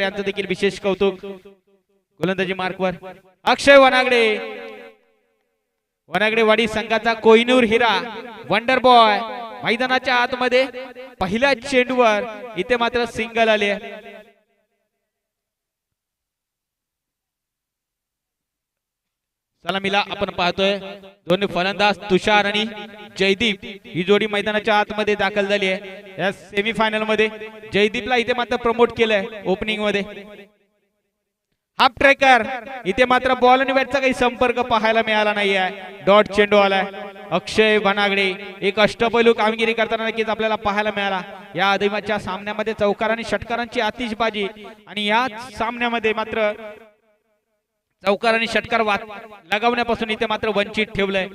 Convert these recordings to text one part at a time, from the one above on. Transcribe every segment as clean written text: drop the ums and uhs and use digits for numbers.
यांचं देखील विशेष कौतुक. गोलंदाजी मार्कवर अक्षय वनागडे. वनागडेवाडी संघाचा कोहिनूर हिरा वंडर बॉय मैदानाच्या आतमध्ये पहिल्या चेंडूवर इथे मात्र सिंगल आले. सलामीला आपण पाहतोय दोन्ही फलंदाज तुषार आणि जयदीप ही जोडी मैदानाच्या आतमध्ये दाखल झाली आहे. या सेमीफायनल मध्ये जयदीपला इथे मात्र प्रमोट केलंय ओपनिंग मध्ये. हाफ ट्रेकर इथे मात्र बॉल आणि बॅटचा काही संपर्क पाहायला मिळाला नाहीये. डॉट चेंडू आलाय. अक्षय वनागडे एक अष्टपैलू कामगिरी करताना नक्कीच आपल्याला पाहायला मिळाला. या आधीच्या सामन्यामध्ये चौकार आणि षटकारांची आतिषबाजी आणि या सामन्यामध्ये मात्र चौकार आणि षटकार लगावण्यापासून इथे मात्र वंचित ठेवलंय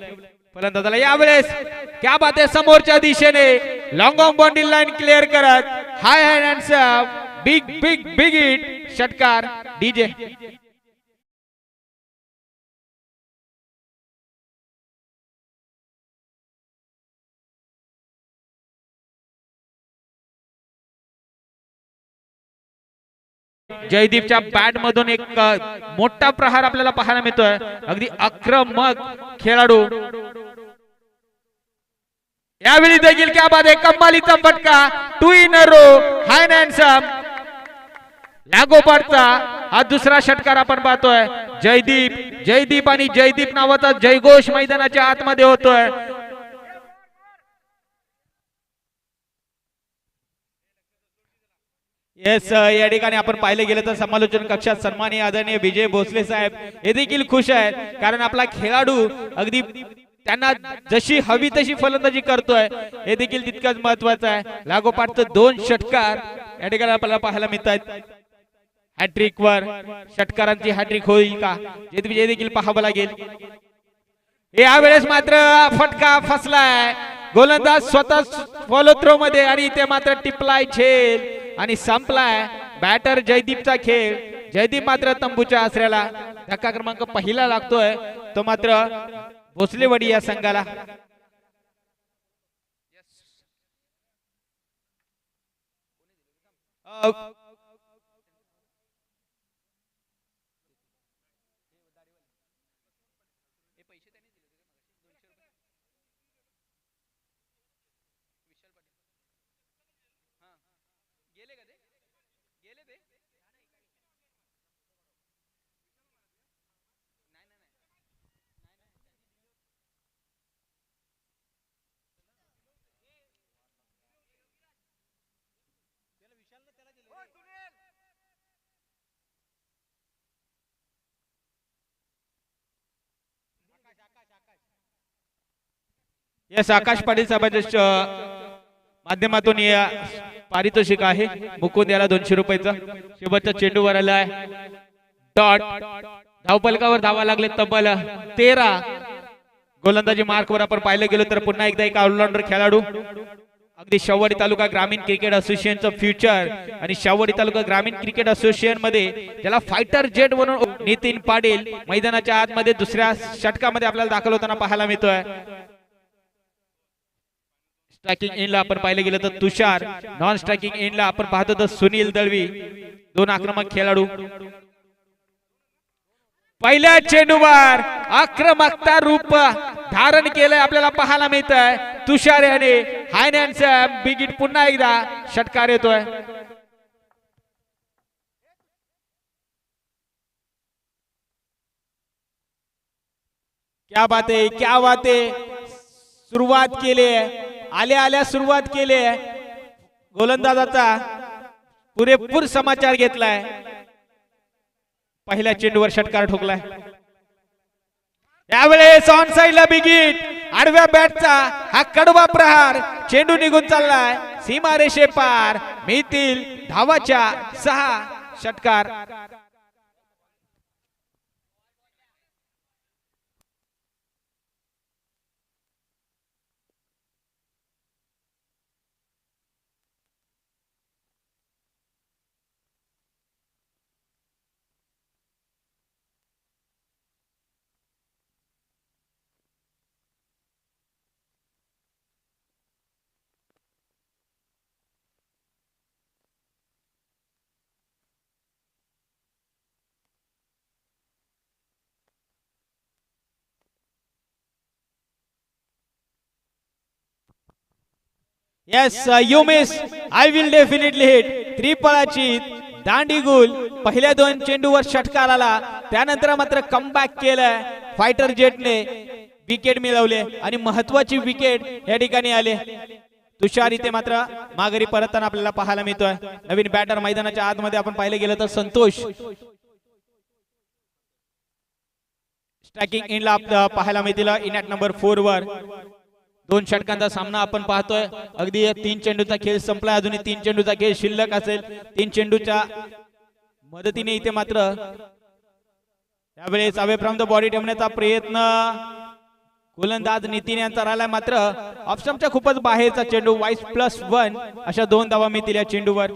फलंदाजाला. यावेळेस क्या बात आहे समोरच्या दिशेने long on boundary line clear करत high hands big big big hit षटकार डीजे. जयदीपच्या बॅट मधून एक मोठा प्रहार आपल्याला पाहायला मिळतोय. अगदी आक्रमक खेळाडू. यावेळी देखील क्या बात आहे कमालीचा फटका. 2 in a row high handsome लागोपाठचा हा दुसरा षटकार आपण पाहतोय. जयदीप आणि जयदीप नावाचा जयघोष मैदानाच्या आतमध्ये होतोय. येस या ठिकाणी आपण पाहिले गेलं तर समालोचन कक्षात सन्माननीय आदरणीय विजय भोसले साहेब हे देखील खुश आहेत. कारण आपला खेळाडू अगदी त्यांना जशी हवी तशी फलंदाजी करतोय हे देखील तितकंच महत्वाचं आहे. लागोपाठचं 2 षटकार या ठिकाणी आपल्याला पाहायला मिळतात. हॅट्रिक वर षटकारांची हॅट्रिक होईल का हे देखील पाहावं लागेल. यावेळेस मात्र फटका फसलाय. गोलंदाज स्वतः फॉलो थ्रो मध्ये आणि इथे मात्र टिपलाय झेल आणि संपलाय बॅटर जयदीपचा खेळ. जयदीप मात्र तंबूच्या आसऱ्याला धक्का क्रमांक पहिला लागतोय तो मात्र भोसलेवाडी या संघाला. यस आकाश पाटील साहेबांच्या माध्यमातून या पारितोषिक आहे. मुकुंद याला 200 रुपयाचा. शेवटचा चेंडूवर आलाय डॉट. धावपलकावर धावा लागले तब्बल 13. गोलंदाजी मार्कवर आपण पाहिलं गेलो तर पुन्हा एकदा एक ऑलराऊंडर खेळाडू. अगदी शाहूवाडी तालुका ग्रामीण क्रिकेट असोसिएशनचं फ्युचर आणि शाहूवाडी तालुका ग्रामीण क्रिकेट असोसिएशन मध्ये त्याला फायटर जेट म्हणून नितीन पाटील मैदानाच्या आतमध्ये दुसऱ्या षटकामध्ये आपल्याला दाखल होताना पाहायला मिळतोय. स्ट्रायकिंग एंडला आपण पाहिले गेलं तर तुषार. नॉन स्ट्रायकिंग एंडला आपण पाहतो तर सुनील दळवी. 2 आक्रमक खेळाडू. पहिल्या चेंडूवर आक्रमकता रूप धारण केलंय आपल्याला पाहायला मिळतंय. तुषार याने हाय हँडसम बिग हिट पुन्हा एकदा षटकार येतोय. क्या बात आहे क्या बात आहे. सुरुवात केली आहे आल्या सुरुवात केली आहे. गोलंदाजाचा पुरेपूर समाचार घेतलाय. पहिल्या चेंडूवर षटकार ठोकलाय. यावेळेस ऑन साइडला बिग हिट. आडव्या बॅटचा हा कडवा प्रहार. चेंडू निघून चाललाय सीमारेषे पार. मिळतील धावाच्या 6. षटकार yes you miss, I will definitely hit. त्रिफळाची दांडी गुल. पहिल्या 2 चेंडूवर षटकार आला, त्यानंतर मात्र कमबॅक केलं फायटर जेटने, विकेट मिळवले आणि महत्वाची विकेट या ठिकाणी आले. तुषार इथे मात्र माघारी परतताना आपल्याला पाहायला मिळतोय. नवीन बॅटर मैदानाच्या आतमध्ये आपण पाहिले गेलं तर संतोष स्ट्रायकिंग इनला आपल्याला पाहायला मिळतील. इन ॲट नंबर 4 वर 2 षटकांचा सामना आपण पाहतोय. अगदी 3 चेंडूचा खेळ संपला, अजूनही 3 चेंडूचा खेळ शिल्लक असेल. 3 चेंडूच्या मदतीने इथे मात्र यावेळेस अवे फ्रॉम द बॉडी ठेवण्याचा प्रयत्न गोलंदाज नितीन यांचा राहिला, मात्र ऑप्शनच्या खूपच बाहेरचा चेंडू. वाईस +1 अशा 2 धावा मिळतील या चेंडूवर.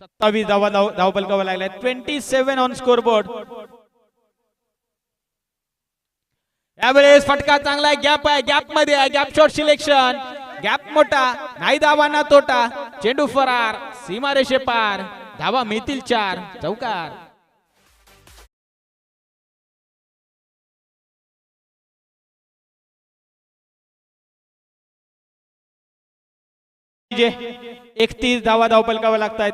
27 धाव फलकावा लागल्या. 27 ऑन स्कोर बोर्ड. यावेळेस फटका चांगला आहे, गॅप आहे, गॅप मध्ये आहे, गॅप शॉट सिलेक्शन. गॅप मोठा, नाही धावांना तोटा, चेंडू फरार, सीमारेषे पार, धावा मिळतील 4. चौकार. जे 31 धावा फलकावा लागतायत.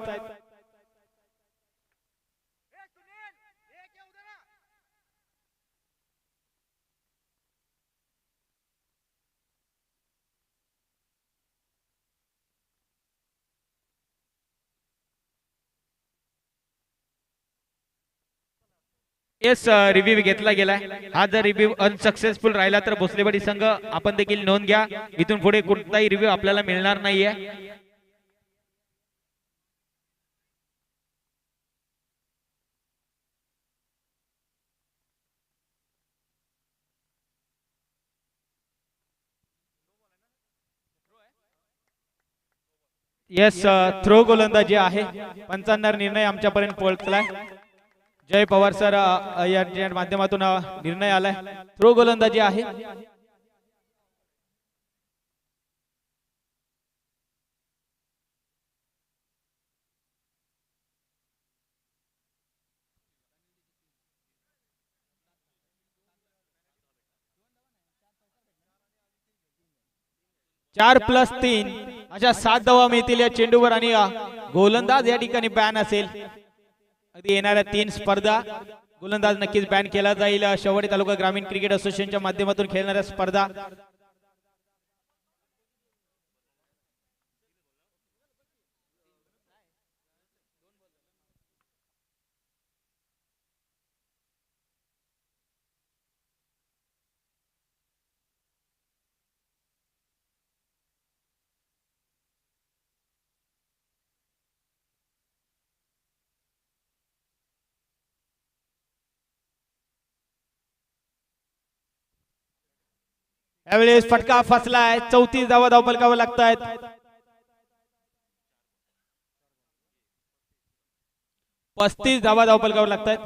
येस रिव्ह्यू घेतला गेलाय. हा जर रिव्ह्यू अनसक्सेसफुल राहिला तर भोसलेवाडी संघ आपण देखील नोंद घ्या. इथून पुढे कोणताही रिव्ह्यू आपल्याला मिळणार नाहीये. येस थ्रो गोलंदाजी आहे. पंचांना निर्णय आमच्यापर्यंत पोहोचलाय. जय पवार सर या माध्यमातून निर्णय आलाय. थ्रो गोलंदाजी आहे. चार +3 अशा 7 धावा मिळतील या चेंडूवर आणि गोलंदाज या ठिकाणी बॅन असेल. अगदी येणाऱ्या 3 स्पर्धा गोलंदाज नक्कीच बॅन केला जाईल. शेवटी तालुका ग्रामीण क्रिकेट असोसिएशनच्या माध्यमातून खेळणाऱ्या स्पर्धा यावेळेस फटका फसलाय. 34 धावा फलकावा लागतायत. 35 धावा फलकावा लागतायत.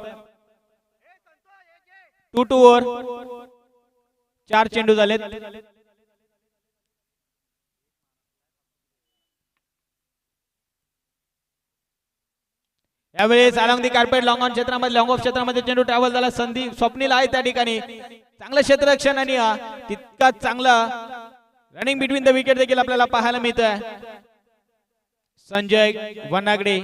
2 ओव्हर 4 चेंडू झालेत. यावेळेस along the carpet long on क्षेत्रामध्ये लॉंग ऑफ क्षेत्रामध्ये चेंडू ट्रॅव्हल झाला. संदीप स्वप्नील आहे त्या ठिकाणी. चांगलं क्षेत्ररक्षण आणि तितकाच चांगला रनिंग बिटवीन द विकेट देखील आपल्याला पाहायला मिळत आहे. संजय वनागडे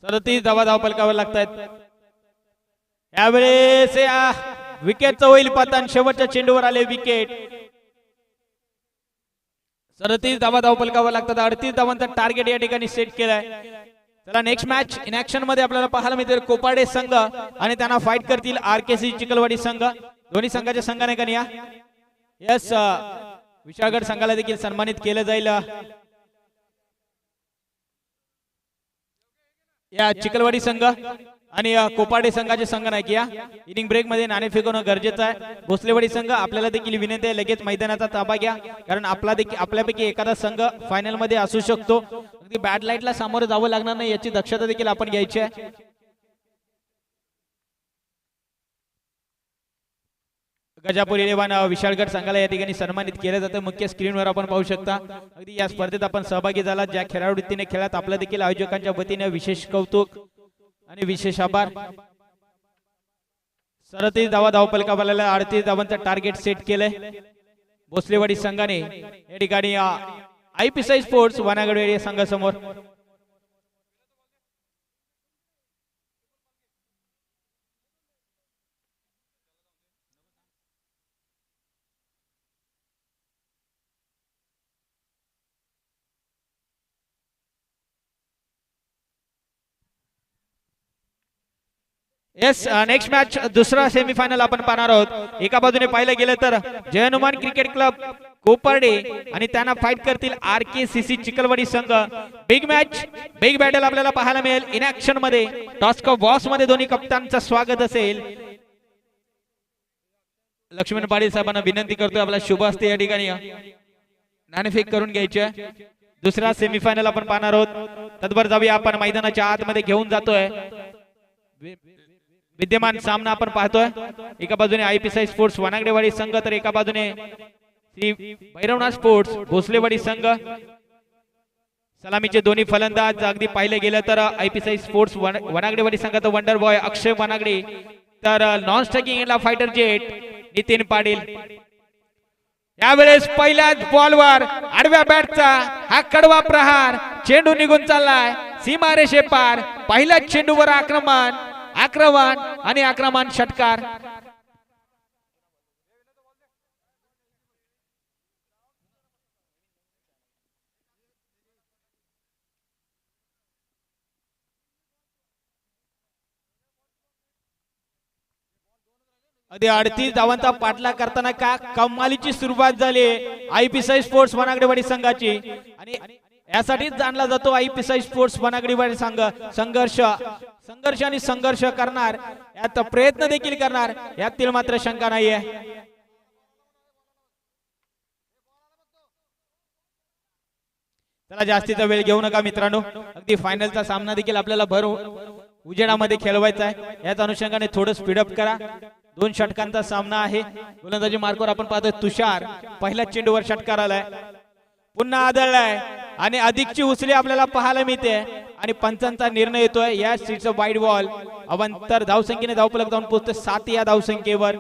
37 धावा फलकावर लागतायत. यावेळेस विकेटचं होईल पतन. शेवटच्या चेंडूवर आले विकेट. 37 धावा फलकावर लागतात. 38 धावांचा टार्गेट या ठिकाणी सेट केलाय. चला नेक्स्ट मॅच इन ऍक्शन मध्ये आपल्याला पाहायला मिळतील कोपाडे संघ आणि त्यांना फाईट करतील आरकेसी चिखलवाडी संघ. दोन्ही संघाच्या संघाने का या यस विशाळगड संघाला देखील सन्मानित केलं जाईल. या चिखलवाडी संघ आणि कोपाडे संघाचे संघ नाही की या इनिंग ब्रेक मध्ये नाणे फेकवणं गरजेचं आहे. भोसलेवाडी संघ आपल्याला देखील विनंती आहे लगेच मैदानाचा ताबा घ्या, कारण आपल्यापैकी एखादा संघ फायनल मध्ये असू शकतो. अगदी बॅड लाईटला सामोरं जावं लागणार नाही याची दक्षता देखील आपण घ्यायची आहे. गजापूर इलेव्हन विशाळगड संघाला या ठिकाणी सन्मानित केलं जातं। मुख्य स्क्रीनवर आपण पाहू शकता। अगदी या स्पर्धेत आपण सहभागी झाला, ज्या खेळाडूंनी खेळात आपल्या देखील आयोजकांच्या वतीने विशेष कौतुक आणि विशेष आभार। 37 धावा धावफलकावाल्याला 38 धावांचं टार्गेट सेट केलंय भोसलेवाडी संघाने या ठिकाणी आयपीएसआय स्पोर्ट्स वनागडवेडी संघासमोर। येस, नेक्स्ट मॅच दुसरा सेमीफायनल आपण पाहणार आहोत। एका बाजूने पाहिलं गेलं तर जय हनुमान क्रिकेट क्लब कोपर्डे आणि त्यांना फाईट करतील आरकेसीसी चिखलवाडी संघ। बिग मॅच, बिग बॅटल आपल्याला पाहायला मिळेल इन ऍक्शन मध्ये। टॉस्क बॉक्स मध्ये दोन्ही कप्तानचं स्वागत असेल। लक्ष्मण पाटील साहेबांना विनंती करतोय आपला शुभ असते या ठिकाणी नाणेफेक करून घ्यायचे। दुसरा सेमीफायनल आपण पाहणार आहोत। तत्पर जाऊया आपण मैदानाच्या आतमध्ये घेऊन जातोय। विद्यमान सामना आपण पाहतोय। एका बाजूने आयपीएसआय स्पोर्ट्स वनागडेवाडी संघ तर एका बाजूने श्री भैरवनाथ स्पोर्ट्स भोसलेवाडी संघ। सलामीचे दोन्ही फलंदाज अगदी पाहिले गेलं तर आयपीएसआय स्पोर्ट्स वनागडेवाडी संघाचा वंडर बॉय अक्षय वनागडे तर नॉन स्ट्रायकिंगला फायटर जेट नितीन पाटील। यावेळेस पहिल्याच बॉलवर आडव्या बॅटचा हा कडवा प्रहार, चेंडू निघून चाललाय सीमारेषे पार। पहिल्याच चेंडूवर आक्रमण आणि आक्रमण षटकार। अगदी 38 धावांचा पाठलाग करताना का कमालीची सुरुवात झाली आयपीएसआय स्पोर्ट्स वनागडेवाडी संघाची आणि यासाठीच जाणला जातो आयपीएसआय स्पोर्ट्स वनागडेवाडी संघ। संघर्ष आणि संघर्ष करणार, यात प्रयत्न देखील करणार, यातील मात्र शंका नाहीये। चला जास्तीचा वेळ घेऊ नका मित्रांनो, अगदी फायनलचा सामना देखील आपल्याला भर उजेडामध्ये खेळवायचा आहे। याच अनुषंगाने थोडं स्पीडअप करा। 2 षटकांचा सामना आहे। गोलंदाजी मार्कवर आपण पाहतोय तुषार पहिल्या चेंडूवर षटकार आलाय, पुन्हा आदळलाय आणि अधिकची उचली आपल्याला पाहायला मिळते आणि पंचांचा निर्णय येतोय। या सीटचं वाईड बॉल अवंतर धावसंख्येने धावफलक जाऊन पोहोचते 7 या धावसंख्येवर।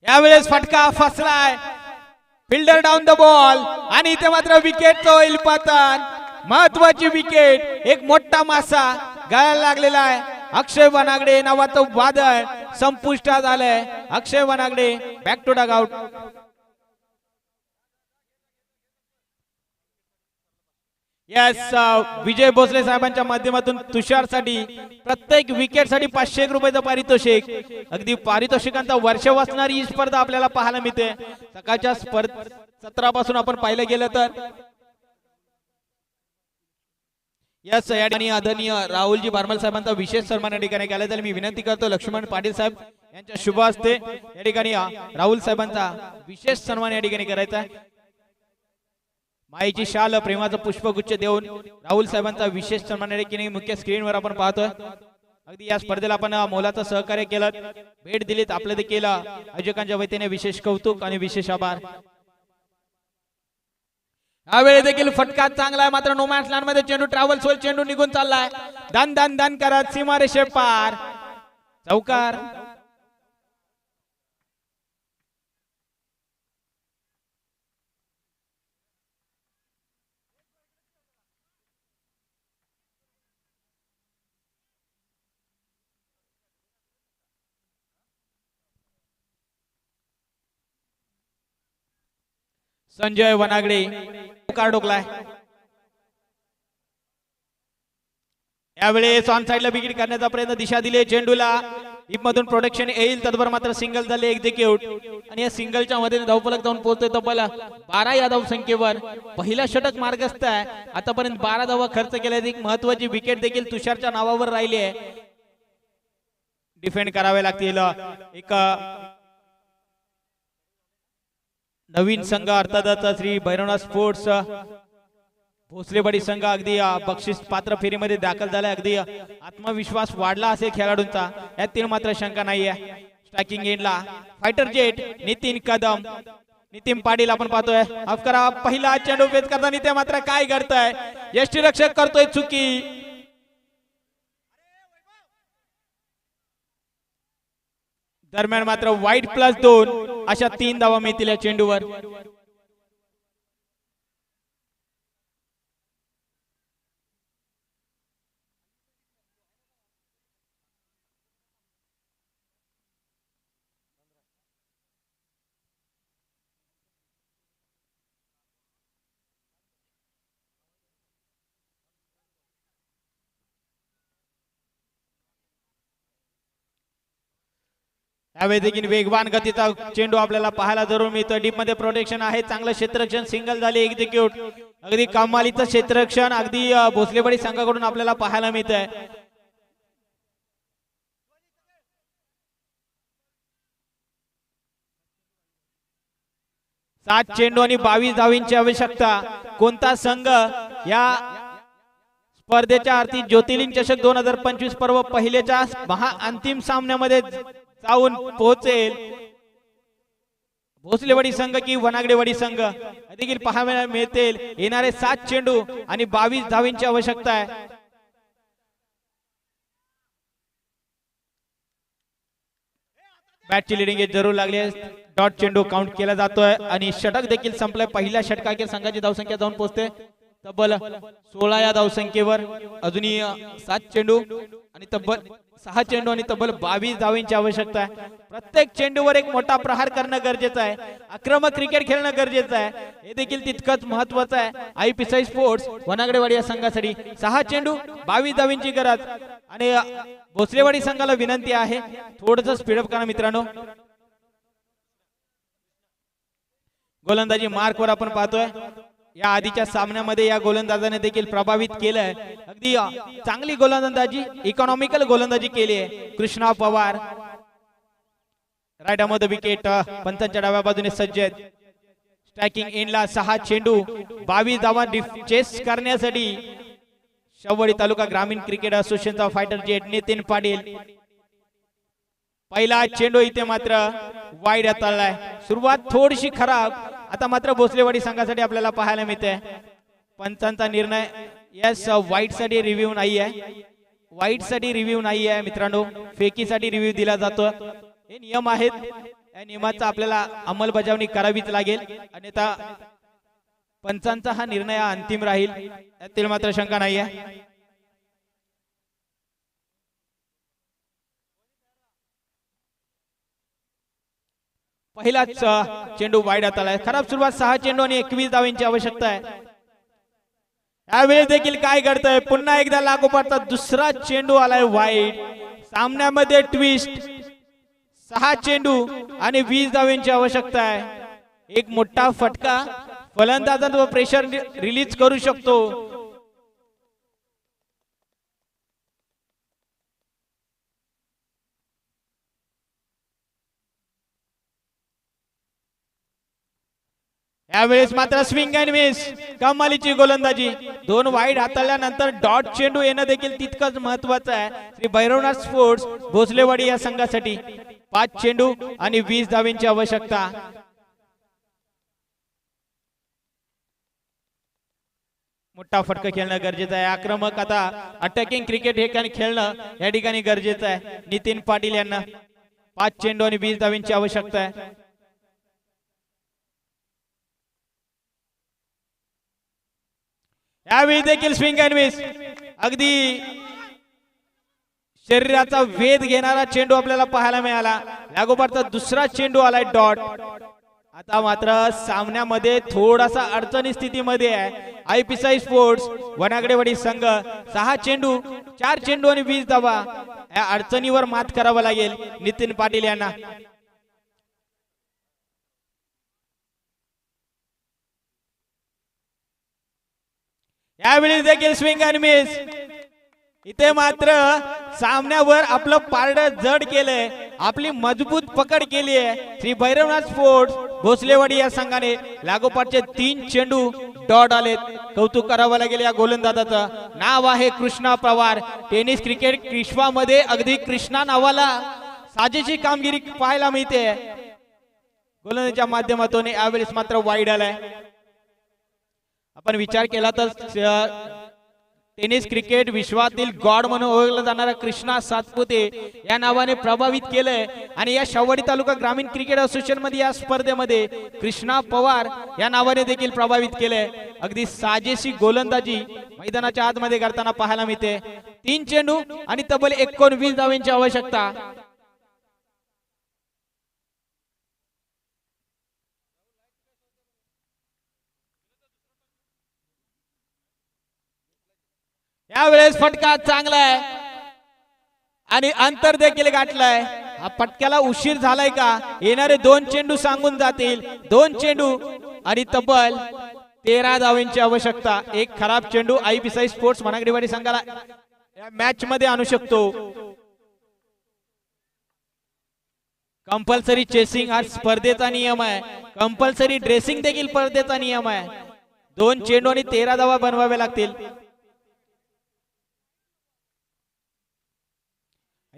यावेळेस फटका फसलाय, फिल्डर डाऊन द बॉल आणि इथे मात्र विकेट होईल पतन। महत्वाची विकेट, एक मोठा मासा गळायला लागलेला आहे। अक्षय वनागडे नावाचं वादळ संपुष्टात आलंय। Akshay Vanagade back to duck out. Yes, Vijay Bhosale साहेबांच्या माध्यमातून तुषारसाठी प्रत्येक विकेट साठी 500 रुपयाचं पारितोषिक। अगदी पारितोषिकांचा वर्षाव असणारी ही स्पर्धा आपल्याला पाहायला मिळते। सकाळच्या सत्रापासून आपण पाहिलं गेलं तर यस या ठिकाणी आदरणीय राहुलजी बारमल साहेबांचा विशेष सन्मान या ठिकाणी केला जाईल। मी विनंती करतो लक्ष्मण पाटील साहेब यांच्या शुभ हस्ते या ठिकाणी राहुल साहेबांचा विशेष सन्मान या ठिकाणी करायचा आहे। माईची शाल प्रेमाचं पुष्पगुच्छ देऊन राहुल साहेबांचा विशेष सन्मान या ठिकाणी मुख्य स्क्रीनवर आपण पाहतोय। अगदी या स्पर्धेला आपण मोलाचं सहकार्य केलं, भेट दिलीत, आपलं देखील आयोजकांच्या वतीने विशेष कौतुक आणि विशेष आभार। यावेळी देखील फटका चांगला आहे, मात्र नो मॅच लँड मध्ये चेंडू ट्रॅव्हल्स होईल, चेंडू निघून चाललाय दन दन दन करत सीमारेषे पार, चौकार। संजय वनागडे कार्ड डोकलाय। यावेळेस ऑन साइडला विकेट करण्याचा प्रयत्न, दिशा दिली चेंडूला, हिप मधून प्रोटेक्शन येईल, तत्पर मात्र सिंगल झाले एक्झिक्यूट आणि या सिंगलच्या मध्ये धावफलक जाऊन पोहोचतोय तब्बल 12 या धावसंख्येवर। पहिला षटक मार्गस्थ आहे, आतापर्यंत 12 धावा खर्च केल्या। एक महत्वाची विकेट देखील तुषारच्या नावावर राहिली आहे, डिफेंड करावे लागतील। एक नवीन संघ अर्थातच श्री भैरवनाथ स्पोर्ट्स भोसलेवाडी संघ अगदी बक्षीस पात्र फेरीमध्ये दाखल झाला. अगदी आत्मविश्वास वाढला असेल खेळाडूंचा, यातील मात्र शंका नाहीये. स्ट्रायकिंग एंडला फायटर जेट नितीन कदम, नितीन पाटील आपण पाहतोय. माफ करा, पहिला चेंडू फेक करताना ते मात्र काय करताय, यष्टीरक्षक करतोय चुकी. दरम्यान मात्र वाईट +2 अशा 3 धावा मिळतील या चेंडूवर. यावेळी देखील वेगवान गतीचा चेंडू आपल्याला पाहायला जरूर मिळतो. डीप मध्ये प्रोटेक्शन आहे, चांगलं क्षेत्ररक्षण, सिंगल झाले एक्झिक्यूट. अगदी कमालीचं क्षेत्ररक्षण अगदी भोसलेवाडी संघाकडून आपल्याला पाहायला मिळतंय. सात चेंडू आणि 22 धावींची आवश्यकता. कोणता संघ या स्पर्धेच्या अर्थी ज्योतिर्लिंग चषक 2025 पर्व पहिलेच्या महाअंतिम सामन्यामध्ये जाऊन पोहोचेल, भोसलेवाडी संघ की वनागडेवाडी संघ, देखील पाहायला मिळतील. येणारे 7 चेंडू आणि 22 धावींची आवश्यकता आहे. बॅटची लिडिंग जरूर लागली आहे. डॉट चेंडू काउंट केला जातोय आणि षटक देखील संपलंय. पहिल्या षटकाखेर संघाची धावसंख्या जाऊन पोहोचते तब्बल 16 या धावसंख्येवर. अजूनही 7 चेंडू आणि तब्बल 6 चेंडू आणि तब्बल 22 धावींची आवश्यकता आहे. प्रत्येक चेंडूवर एक मोठा प्रहार करणं गरजेचं आहे. आक्रमक क्रिकेट खेळणं गरजेचं आहे, हे देखील तितकंच महत्वाचं आहे. IPSI स्पोर्ट्स वनागडेवाडी या संघासाठी 6 चेंडू 22 धावींची गरज. आणि भोसलेवाडी संघाला विनंती आहे थोडंसं स्पीडअप करा मित्रांनो. गोलंदाजी मार्कवर आपण पाहतोय. या आधीच्या सामन्यामध्ये या गोलंदाजाने देखील प्रभावित केलंय. अगदी चांगली गोलंदाजी, इकॉनॉमिकल गोलंदाजी केली आहे. कृष्णा पवार राईट मध्ये विकेट, पंचांच्या डाव्या बाजूने सज्ज आहेत. स्ट्रायकिंग एंडला 6 चेंडू 22 धावा चेस करण्यासाठी शेवडी तालुका ग्रामीण क्रिकेट असोसिएशनचा फायटर जेट नितीन पाटील. पहिला चेंडू इथे मात्र वाईड हाताळलाय. सुरुवात थोडीशी खराब, आता मात्र भोसलेवाडी संघासाठी आपल्याला पाहायला मिळते. पंचांचा निर्णय यस, वाईट साठी रिव्ह्यू नाही आहे, वाईट साठी रिव्ह्यू नाही आहे मित्रांनो, फेकीसाठी रिव्ह्यू दिला जातो. हे नियम आहेत, या नियमाचा आपल्याला अंमलबजावणी करावीच लागेल. आणि आता पंचांचा हा निर्णय अंतिम राहील, यातील मात्र शंका नाही आहे. पहिलाच चेंडू वाईड हाताला. खराब सुरुवात, 6 चेंडू आणि 21 धावांची आवश्यकता आहे. यावेळी देखील काय करतोय, पुन्हा एकदा लागोपाठचा दुसरा चेंडू आलाय वाईड. सामन्यामध्ये ट्विस्ट, 6 चेंडू आणि 20 धावांची आवश्यकता आहे. एक मोठा फटका फलंदाजांवर प्रेशर रिलीज करू शकतो. यावेळेस मात्र स्विंग अँड मिस, कमालीची गोलंदाजी. 2 वाईड हाताळल्यानंतर डॉट चेंडू येणं देखील तितकंच महत्वाचं आहे. श्री भैरवनाथ स्पोर्ट्स भोसलेवाडी या संघासाठी 5 चेंडू आणि 20 धावांची आवश्यकता. मोठा फटका खेळणं गरजेचं आहे. आक्रमक आता अटॅकिंग क्रिकेट हे खेळणं या ठिकाणी गरजेचं आहे. नितीन पाटील यांना 5 चेंडू आणि 20 धावांची आवश्यकता आहे. यावेळी देखील स्विंग अँड मिस, अगदी शरीराचा वेध घेणारा चेंडू आपल्याला पाहायला मिळाला. लागोपाठचा दुसरा चेंडू आलाय डॉट. आता मात्र सामन्यामध्ये थोडासा अडचणी स्थितीमध्ये आहे IPSI स्पोर्ट्स वनागडेवाडी संघ. 6 चेंडू 4 चेंडू आणि 20 धावा, या अडचणीवर मात करावं लागेल नितीन पाटील यांना. यावेळी देखील स्विंग अँड मिस. इथे मात्र सामन्यावर आपलं पारड जड केलंय, आपली मजबूत पकड केली आहे श्री भैरवनाथ स्पोर्ट्स भोसलेवाडी या संघाने. लागोपाठचे 3 चेंडू डॉट आलेत. कौतुक करावं लागेल या गोलंदाजाचं. नाव आहे कृष्णा पवार. टेनिस क्रिकेट विश्वामध्ये अगदी कृष्णा नावाला साजेशी कामगिरी पाहायला मिळते. गोलंदाजीच्या माध्यमातून यावेळेस मात्र वाईड आलाय. आपण विचार केला तर टेनिस क्रिकेट विश्वातील गॉड म्हणून ओळखला जाणारा कृष्णा सातपुते या नावाने प्रभावित केलंय. आणि या शावडी तालुका ग्रामीण क्रिकेट असोसिएशन मध्ये या स्पर्धेमध्ये कृष्णा पवार या नावाने देखील प्रभावित केलंय. अगदी साजेशी गोलंदाजी मैदानाच्या आतमध्ये करताना पाहायला मिळते. 3 चेंडू आणि तब्बल 19 धावांची आवश्यकता. यावेळेस फटका चांगला आहे आणि अंतर देखील गाठलाय. हा फटक्याला उशीर झालाय का? येणारे 2 चेंडू सांगून जातील. 2 चेंडू आणि तब्बल 13 धावांची आवश्यकता. एक खराब चेंडू आयपीसी स्पोर्ट्स वनागडेवाडी संघाला या मॅच मध्ये आणू शकतो. कंपल्सरी चेसिंग हा स्पर्धेचा नियम आहे. कंपल्सरी ड्रेसिंग देखील स्पर्धेचा नियम आहे. 2 चेंडू आणि 13 धावा बनवावे लागतील.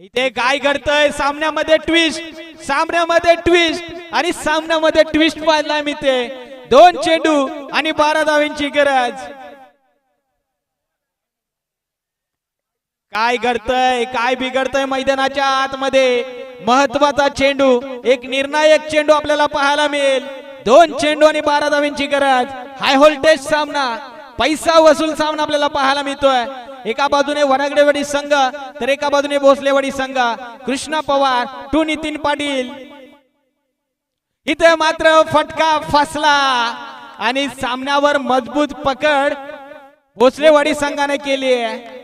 इथे काय घडतंय? सामन्यामध्ये ट्विस्ट आणि सामन्यामध्ये ट्विस्ट पाहायला मिळते. 2 चेंडू आणि 12 धावांची गरज. काय घडतंय? काय बिघडतंय मैदानाच्या आतमध्ये? महत्वाचा चेंडू, एक निर्णायक चेंडू आपल्याला पाहायला मिळेल. 2 चेंडू आणि 12 धावांची गरज. हाय व्होल्टेज सामना, पैसा वसूल सामना आपल्याला पाहायला मिळतोय. एका बाजूने वनागडेवाडी संघ तर एका बाजूने भोसलेवाडी संघ. कृष्णा पवार टू नितीन पाटील. इथे मात्र फटका फसला आणि सामन्यावर मजबूत पकड भोसलेवाडी संघाने केली आहे.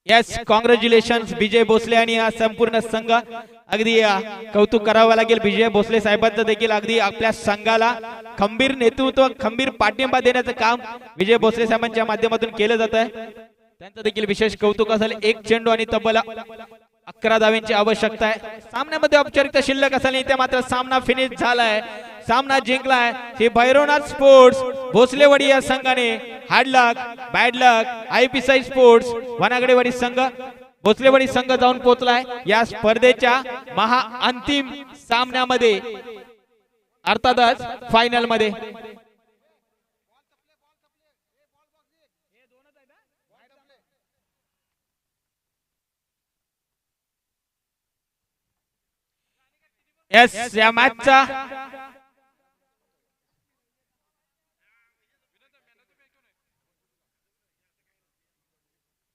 येस, कॉंग्रॅच्युलेशन विजय भोसले आणि हा संपूर्ण संघ. अगदी कौतुक करावं लागेल विजय भोसले साहेबांचं देखील. अगदी आपल्या संघाला खंबीर नेतृत्व, खंबीर पाठिंबा देण्याचं काम विजय भोसले साहेबांच्या माध्यमातून केलं जात आहे. त्यांचं देखील विशेष कौतुक असेल. 1 चेंडू आणि तब्बल 11 धावांची आवश्यकता आहे. सामन्यामध्ये औपचारिकता शिल्लक असेल त्या मात्र सामना फिनिश झालाय. सामना जिंकलाय हे भैरवनाथ स्पोर्ट्स भोसलेवाडी या संघाने. हार्ड लक, बॅड लक, आयपीसी स्पोर्ट्स वनागडेवाडी संघ. भोसलेवाडी संघ जाऊन पोहोचलाय या स्पर्धेच्या महा अंतिम सामन्यामध्ये, अर्थातच फायनल मध्ये. येस, या मॅचचा